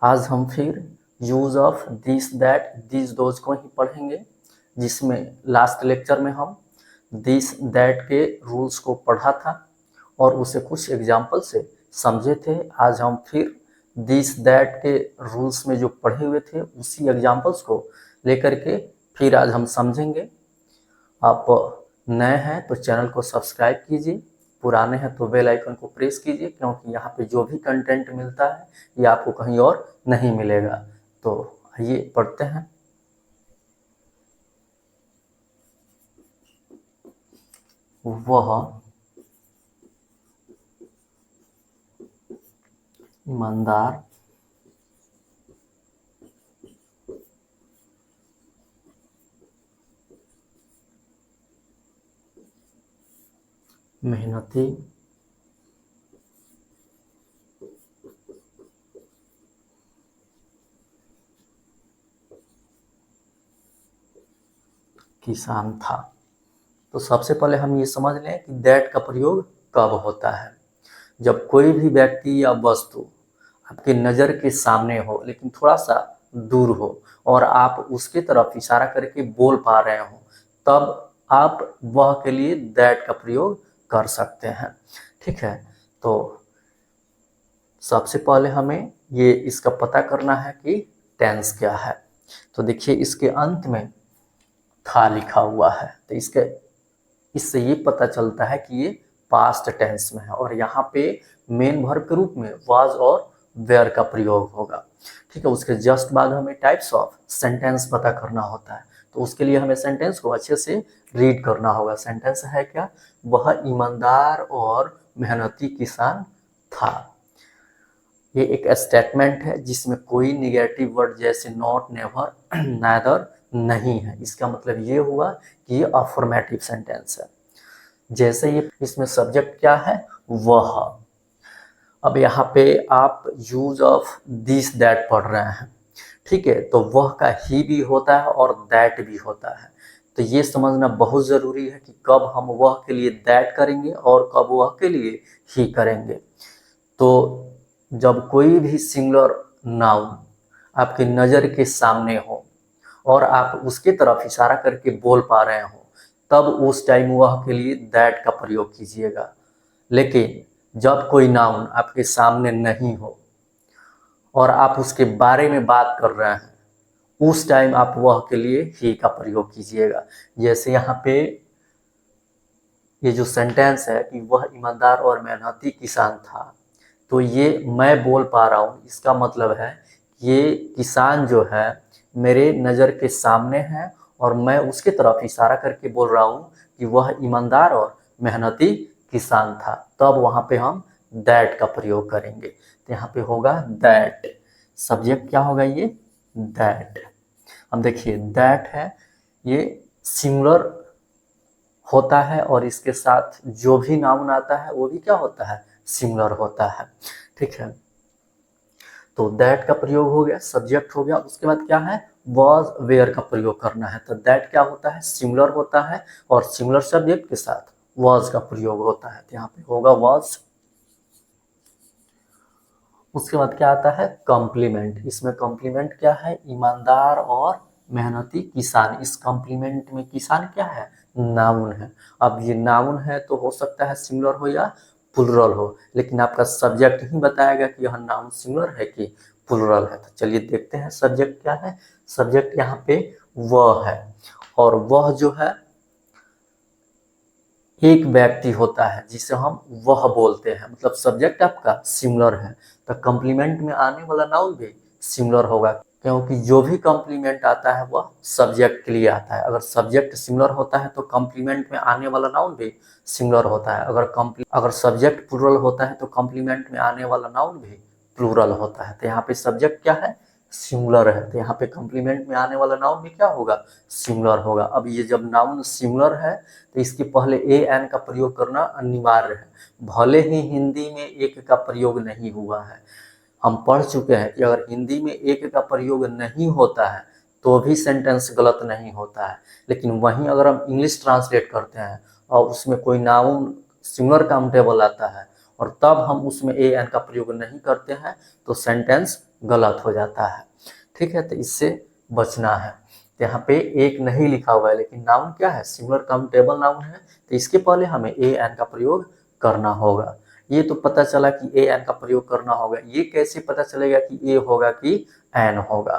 आज हम फिर use of this that this those को ही पढ़ेंगे, जिसमें लास्ट लेक्चर में हम दिस दैट के रूल्स को पढ़ा था और उसे कुछ एग्जाम्पल से समझे थे। आज हम फिर दिस दैट के रूल्स में जो पढ़े हुए थे उसी एग्जाम्पल्स को लेकर के फिर आज हम समझेंगे। आप नए हैं तो चैनल को सब्सक्राइब कीजिए, पुराने हैं तो बेल आइकन को प्रेस कीजिए, क्योंकि यहाँ पे जो भी कंटेंट मिलता है ये आपको कहीं और नहीं मिलेगा। तो आइए पढ़ते हैं। वह ईमानदार मेहनती किसान था। तो सबसे पहले हम ये समझ लें कि दैट का प्रयोग कब होता है। जब कोई भी व्यक्ति या वस्तु आपके नज़र के सामने हो लेकिन थोड़ा सा दूर हो और आप उसके तरफ इशारा करके बोल पा रहे हो, तब आप वह के लिए दैट का प्रयोग कर सकते हैं। ठीक है, तो सबसे पहले हमें ये इसका पता करना है कि टेंस क्या है। तो देखिए इसके अंत में था लिखा हुआ है, तो इससे ये पता चलता है कि ये पास्ट टेंस में है और यहाँ पे मेन वर्ब के रूप में वाज और वेयर का प्रयोग होगा। ठीक है, उसके जस्ट बाद हमें टाइप्स ऑफ सेंटेंस पता करना होता है। तो उसके लिए हमें सेंटेंस को अच्छे से रीड करना होगा। सेंटेंस है क्या? वह ईमानदार और मेहनती किसान था। ये एक स्टेटमेंट है जिसमें कोई निगेटिव वर्ड जैसे नॉट, नेवर, नाइदर नहीं है। इसका मतलब ये हुआ कि ये अफर्मेटिव सेंटेंस है। जैसे ये इसमें सब्जेक्ट क्या है? वह। अब यहाँ पे आप यूज ऑफ दिस दैट पढ़ रहे हैं, ठीक है, तो वह का ही भी होता है और दैट भी होता है। तो ये समझना बहुत ज़रूरी है कि कब हम वह के लिए दैट करेंगे और कब वह के लिए ही करेंगे। तो जब कोई भी सिंगुलर नाउन आपकी नज़र के सामने हो और आप उसके तरफ इशारा करके बोल पा रहे हो, तब उस टाइम वह के लिए दैट का प्रयोग कीजिएगा। लेकिन जब कोई नाउन आपके सामने नहीं हो और आप उसके बारे में बात कर रहे हैं, उस टाइम आप वह के लिए ही का प्रयोग कीजिएगा। जैसे यहाँ पे ये जो सेंटेंस है कि वह ईमानदार और मेहनती किसान था, तो ये मैं बोल पा रहा हूँ, इसका मतलब है ये किसान जो है मेरे नज़र के सामने है और मैं उसके तरफ इशारा करके बोल रहा हूँ कि वह ईमानदार और मेहनती किसान था। तब वहाँ पे हम दैट का प्रयोग करेंगे। तो यहाँ पे होगा दैट। सब्जेक्ट क्या होगा? ये दैट। अब देखिए दैट है, ये सिंगुलर होता है और इसके साथ जो भी नाउन आता है वो भी क्या होता है? सिंगुलर होता है। ठीक है, तो दैट का प्रयोग हो गया, सब्जेक्ट हो गया। उसके बाद क्या है? वाज वेयर का प्रयोग करना है। तो दैट क्या होता है? सिंगुलर होता है और सिंगुलर सब्जेक्ट के साथ वाज का प्रयोग होता है। तो यहाँ पे होगा वाज। उसके बाद क्या आता है? कॉम्प्लीमेंट। इसमें कॉम्प्लीमेंट क्या है? ईमानदार और मेहनती किसान। इस कॉम्प्लीमेंट में किसान क्या है? नाउन है। अब ये नाउन है तो हो सकता है सिंगुलर हो या प्लुरल हो, लेकिन आपका सब्जेक्ट ही बताएगा कि यह नाउन सिंगुलर है कि प्लुरल है। तो चलिए देखते हैं सब्जेक्ट क्या है। सब्जेक्ट यहाँ पे वह है और वह जो है एक व्यक्ति होता है जिसे हम वह बोलते हैं, मतलब सब्जेक्ट आपका सिंगुलर है। तो कॉम्प्लीमेंट में आने वाला नाउन भी सिंगुलर होगा, क्योंकि जो भी कॉम्प्लीमेंट आता है वह सब्जेक्ट के लिए आता है। अगर सब्जेक्ट सिंगुलर होता है तो कॉम्प्लीमेंट में आने वाला नाउन भी सिंगुलर होता है। अगर सब्जेक्ट प्लुरल होता है तो कॉम्प्लीमेंट में आने वाला नाउन भी प्लुरल होता है। तो यहाँ पे सब्जेक्ट क्या है? सिंगुलर है। तो यहाँ पे कॉम्प्लीमेंट में आने वाला नाउन भी क्या होगा? सिंगुलर होगा। अब ये जब नाउन सिंगुलर है तो इसके पहले ए एन का प्रयोग करना अनिवार्य है, भले ही हिंदी में एक का प्रयोग नहीं हुआ है। हम पढ़ चुके हैं कि अगर हिंदी में एक का प्रयोग नहीं होता है तो भी सेंटेंस गलत नहीं होता है, लेकिन वहीं अगर हम इंग्लिश ट्रांसलेट करते हैं और उसमें कोई नाउन सिंगुलर काउंटेबल आता है और तब हम उसमें ए एन का प्रयोग नहीं करते हैं तो सेंटेंस गलत हो जाता है। ठीक है, तो इससे बचना है। यहाँ पे एक नहीं लिखा हुआ है लेकिन नाउन क्या है, सिंगुलर काउंटेबल नाउन है, तो इसके पहले हमें ए एन का प्रयोग करना होगा। ये तो पता चला कि ए एन का प्रयोग करना होगा, ये कैसे पता चलेगा कि ए होगा कि एन होगा।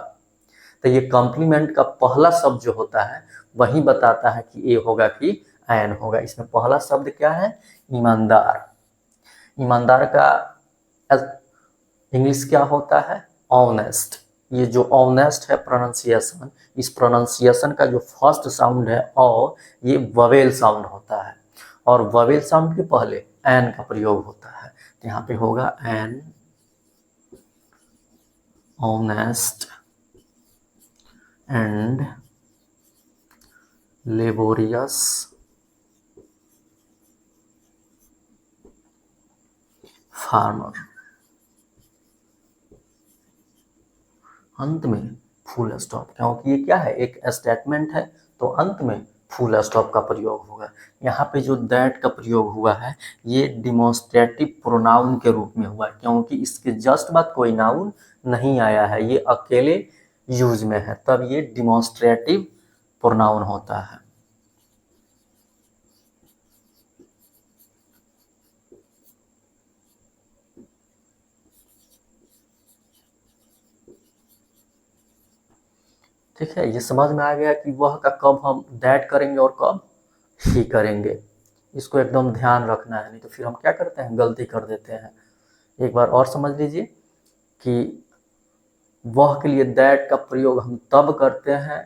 तो ये कॉम्प्लीमेंट का पहला शब्द जो होता है वही बताता है कि ए होगा कि एन होगा। इसमें पहला शब्द क्या है, ईमानदार। ईमानदार का इंग्लिश क्या होता है, ऑनेस्ट। ये जो ऑनेस्ट है प्रोनाउंसिएशन, इस प्रोनाउंसिएशन का जो फर्स्ट साउंड है ओ, ये ववेल साउंड होता है और ववेल साउंड के पहले एन का प्रयोग होता है। तो यहाँ पे होगा an, honest and laborious farmer. अंत में फुल स्टॉप, क्योंकि ये क्या है, एक स्टेटमेंट है, तो अंत में फुल स्टॉप का प्रयोग होगा। यहाँ पे जो दैट का प्रयोग हुआ है ये डिमॉन्स्ट्रेटिव प्रोनाउन के रूप में हुआ, क्योंकि इसके जस्ट बाद कोई नाउन नहीं आया है, ये अकेले यूज में है, तब ये डिमॉन्स्ट्रेटिव प्रोनाउन होता है। ठीक है, ये समझ में आ गया कि वह का कब हम दैट करेंगे और कब ही करेंगे। इसको एकदम ध्यान रखना है, नहीं तो फिर हम क्या करते हैं, गलती कर देते हैं। एक बार और समझ लीजिए कि वह के लिए दैट का प्रयोग हम तब करते हैं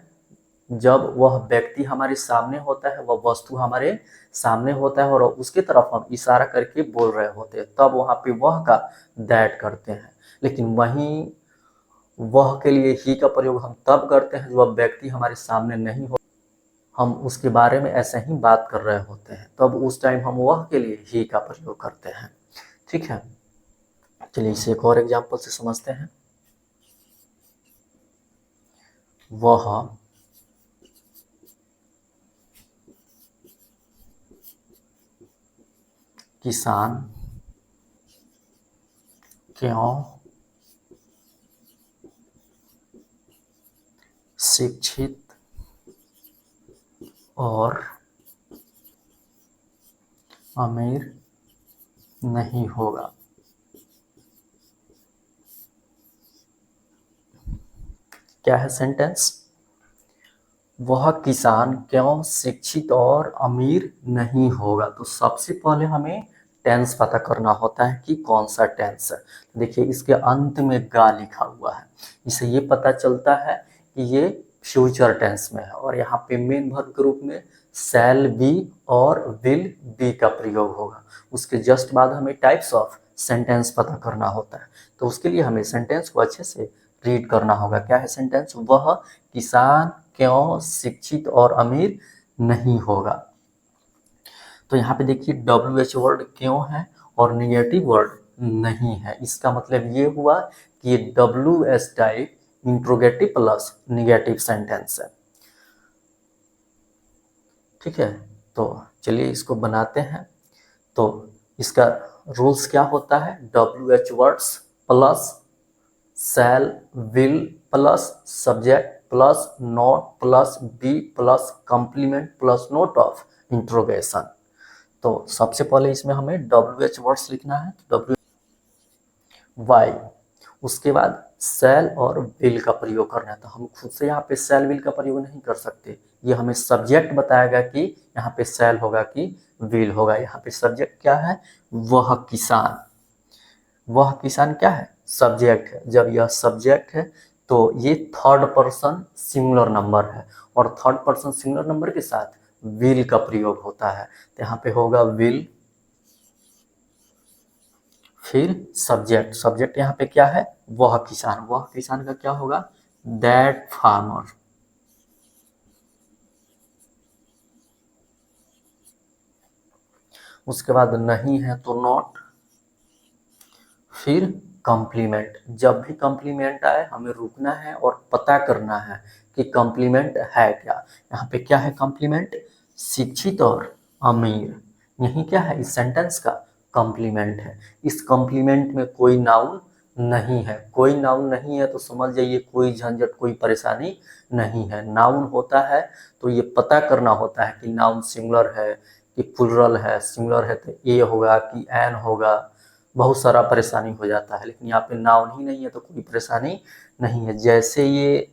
जब वह व्यक्ति हमारे सामने होता है, वह वस्तु हमारे सामने होता है और उसकी तरफ हम इशारा करके बोल रहे होते हैं, तब वहाँ पे वह का दैट करते हैं। लेकिन वहीं वह के लिए ही का प्रयोग हम तब करते हैं जब वह व्यक्ति हमारे सामने नहीं हो, हम उसके बारे में ऐसे ही बात कर रहे होते हैं, तब उस टाइम हम वह के लिए ही का प्रयोग करते हैं। ठीक है, चलिए इसे एक और एग्जाम्पल से समझते हैं। वह किसान क्यों शिक्षित और अमीर नहीं होगा। क्या है सेंटेंस, वह किसान क्यों शिक्षित और अमीर नहीं होगा। तो सबसे पहले हमें टेंस पता करना होता है कि कौन सा टेंस है। देखिए इसके अंत में गा लिखा हुआ है, इससे ये पता चलता है कि ये फ्यूचर टेंस में है और यहाँ पे मेन वर्ब के रूप में शैल बी और विल बी का प्रयोग होगा। उसके जस्ट बाद हमें टाइप्स ऑफ सेंटेंस पता करना होता है, तो उसके लिए हमें सेंटेंस को अच्छे से रीड करना होगा। क्या है सेंटेंस, वह किसान क्यों शिक्षित और अमीर नहीं होगा। तो यहाँ पे देखिए WH वर्ड क्यों है और निगेटिव वर्ड नहीं है, इसका मतलब ये हुआ कि ये WH type interrogative plus negative sentence है। ठीक है, तो चलिए इसको बनाते हैं। तो इसका रूल्स क्या होता है, WH words plus shall will plus subject plus not plus be plus complement plus not of interrogation. तो सबसे पहले इसमें हमें WH वर्ड्स लिखना है, WY, उसके बाद शैल और विल का प्रयोग करना है। तो हम खुद से यहाँ पे शैल विल का प्रयोग नहीं कर सकते, ये हमें सब्जेक्ट बताएगा कि यहाँ पे शैल होगा कि विल होगा। यहाँ पे सब्जेक्ट क्या है, वह किसान, वह किसान क्या है, सब्जेक्ट है। जब यह सब्जेक्ट है तो ये थर्ड पर्सन सिंगुलर नंबर है और थर्ड पर्सन सिंगुलर नंबर के साथ विल का प्रयोग होता है। तो यहाँ पे होगा विल, फिर सब्जेक्ट, सब्जेक्ट यहाँ पे क्या है, वह किसान, वह किसान का क्या होगा, दैट फार्मर। उसके बाद नहीं है तो नॉट, फिर कॉम्प्लीमेंट। जब भी कॉम्प्लीमेंट आए हमें रुकना है और पता करना है कि कॉम्प्लीमेंट है क्या। यहाँ पे क्या है कॉम्प्लीमेंट, शिक्षित और अमीर। यही क्या है इस सेंटेंस का कॉम्प्लीमेंट है। इस कॉम्प्लीमेंट में कोई नाउन नहीं है, कोई नाउन नहीं है तो समझ जाइए कोई झंझट कोई परेशानी नहीं है। नाउन होता है तो ये पता करना होता है कि नाउन सिंगुलर है कि प्लुरल है, सिंगुलर है तो ए होगा कि एन होगा, बहुत सारा परेशानी हो जाता है। लेकिन यहाँ पे नाउन ही नहीं है तो कोई परेशानी नहीं है। जैसे ये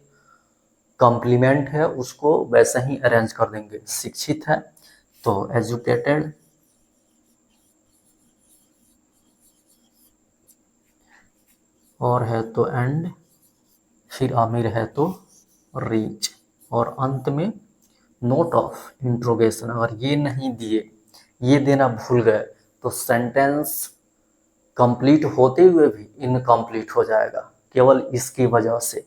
कॉम्प्लीमेंट है उसको वैसा ही अरेंज कर देंगे। शिक्षित है तो एजुकेटेड, और है तो एंड, फिर अमीर है तो रिच, और अंत में नोट ऑफ इंट्रोगेशन। अगर ये नहीं दिए, ये देना भूल गए तो सेंटेंस कंप्लीट होते हुए भी इनकम्प्लीट हो जाएगा केवल इसकी वजह से।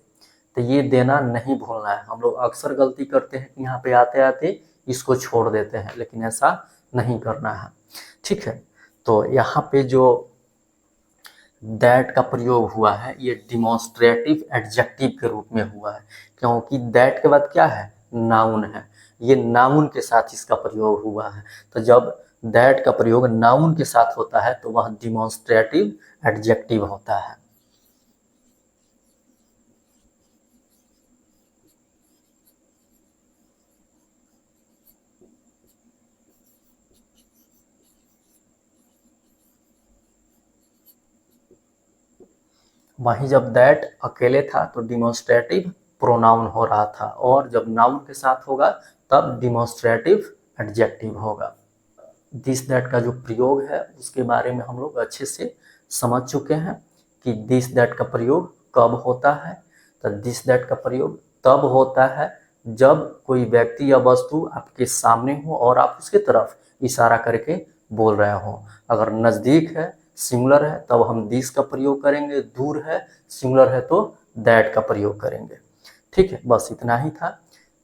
तो ये देना नहीं भूलना है। हम लोग अक्सर गलती करते हैं कि यहाँ पे आते आते इसको छोड़ देते हैं, लेकिन ऐसा नहीं करना है। ठीक है, तो यहाँ पे जो दैट का प्रयोग हुआ है ये डिमॉन्स्ट्रेटिव एडजेक्टिव के रूप में हुआ है, क्योंकि दैट के बाद क्या है, नाउन है। ये नाउन के साथ इसका प्रयोग हुआ है। तो जब दैट का प्रयोग नाउन के साथ होता है तो वह डिमॉन्स्ट्रेटिव एडजेक्टिव होता है। वहीं जब दैट अकेले था तो डिमॉन्स्ट्रेटिव प्रोनाउन हो रहा था, और जब नाउन के साथ होगा तब डिमॉन्स्ट्रेटिव एडजेक्टिव होगा। दिस दैट का जो प्रयोग है उसके बारे में हम लोग अच्छे से समझ चुके हैं कि दिस दैट का प्रयोग कब होता है। तो दिस दैट का प्रयोग तब होता है जब कोई व्यक्ति या वस्तु आपके सामने हो और आप उसके तरफ इशारा करके बोल रहे हो। अगर नज़दीक है, सिंगुलर है, तब हम दिस का प्रयोग करेंगे। दूर है, सिंगुलर है, तो दैट का प्रयोग करेंगे। ठीक है, बस इतना ही था।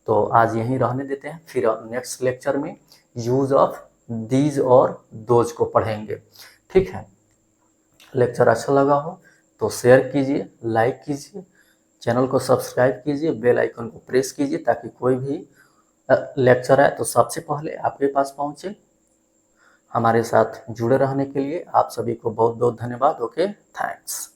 तो आज यहीं रहने देते हैं, फिर नेक्स्ट लेक्चर में यूज ऑफ दीज और दोज को पढ़ेंगे। ठीक है, लेक्चर अच्छा लगा हो तो शेयर कीजिए, लाइक कीजिए, चैनल को सब्सक्राइब कीजिए, बेल आइकन को प्रेस कीजिए ताकि कोई भी लेक्चर आए तो सबसे पहले आपके पास पहुंचे। हमारे साथ जुड़े रहने के लिए आप सभी को बहुत बहुत धन्यवाद। Okay, thanks.